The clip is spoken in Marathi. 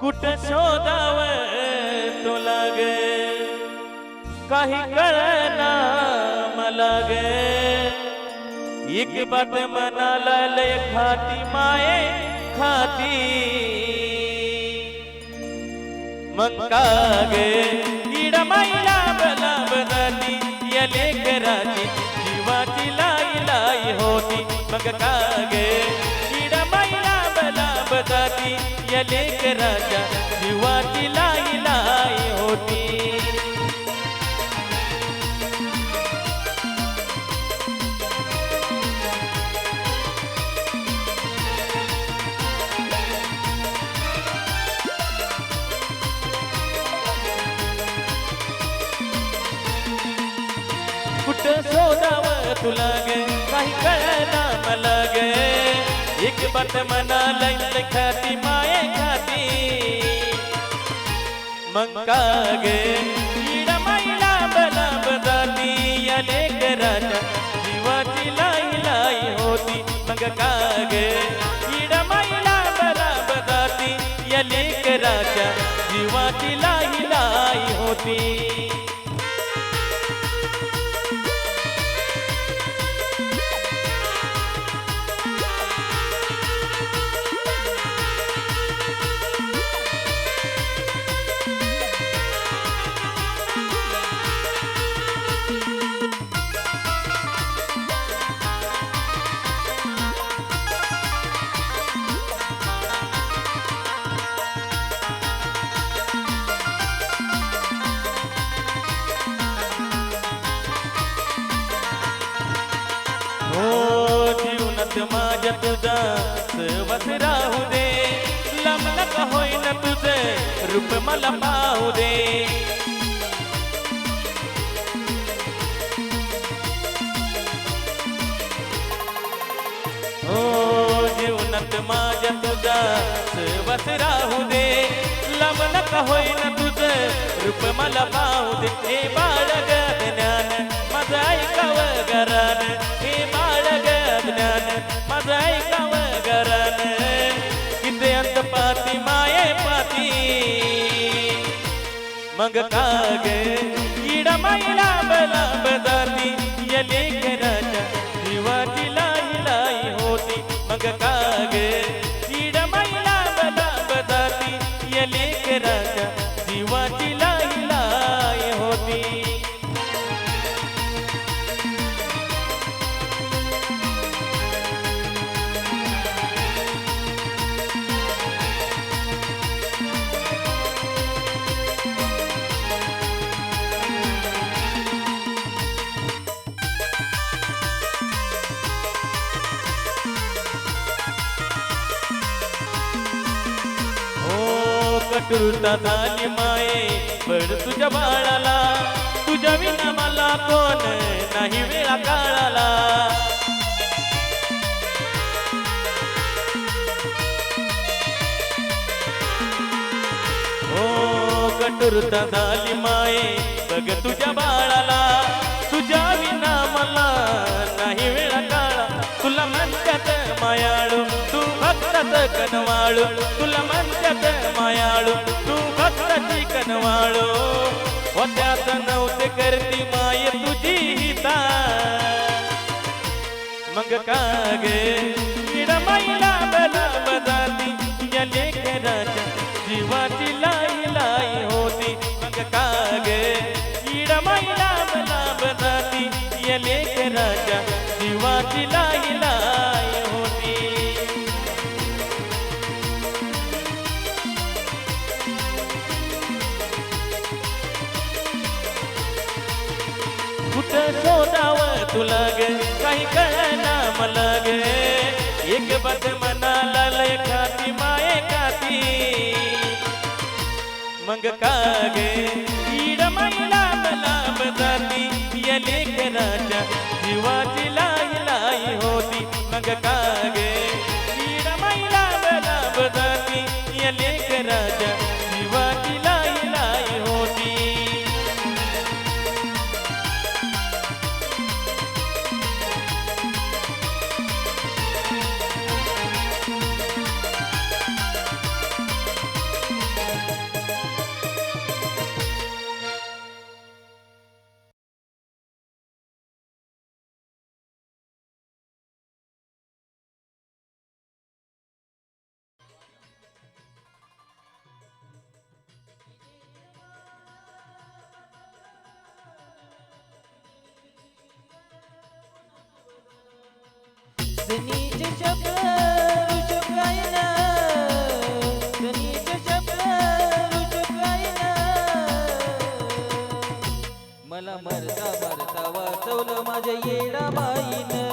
कुठं शोधावं तुला गे काही कळना मला गे एक बात मनाला लय खाती माये खाती मग का गे इड माईला बला बदाती या लेकराची जीवाची लाई लाई होती मग का गे इड माईला बला बदाती या लेकराच्या जीवाची लाई लाई होती कुठं शोधावं तुला गे काही कळना मला गे एक बात मनाला खाती माये खाती मग का गे इड माईला बला बदाती या लेकराच्या जीवाची लाई लाई होती मग का गे इड माईला बला बदाती या लेकराच्या जीवाची लाई लाई होती माझ्या तुझा सहवास राहू दे लमला का होईना तुझे रूप मला पाहू दे हो जीवनात माझ्या तुझा सहवास राहू दे लमला का होईना तुझे रूप मला पाहू दे हे बाळग ज्ञान माझं ऐकावं घरान हे बाळग ज्ञान माझं ऐकावं घरान किती अंत पाती माये पाती मग का गे इड माईला बला बदाती या लेकराच्या जीवाची लाई लाई होती मग का गे इड माईला बला बदाती या लेकराच्या जीवाची लाई लाई होती कटुरता झाली माये पड तुझ्या बाळाला तुझ्या विना मला कोण नाही वेळा काळाला हो कटुरता झाली माये बघ तुझ्या बाळाला तुझ्या विना मला नाही वेळा काळा तुला म्हणतात मायाळू तू भक्ताच कनवाळू तुला म्हणतात मायाळू तू भक्ताची कनवाळू होत्यात नव्हते करती माय तुझी हिता मग का गे इड माईला बला बदाती या लेकराच्या जीवाची लाई लाई होती मग का गे इड माईला बला बदाती या लेकराच्या जीवाची लाई लाई होती कुठं शोधावं तुला गे काही कळना मला गे एक बात मनाला लय खाती माये खाती मग का गे इड माईला बला बदाती या लेकराच्या जीवाची लाई लाई होती मग का गे इड माईला बला बदाती या लेकराच्या जीवाची लाई लाई होती धनीचे शब्द ऋषभ गायना, धनीचे शब्द ऋषभ गायना. मला मरता मरता वाचवलं माझ्या येडाबाईनं.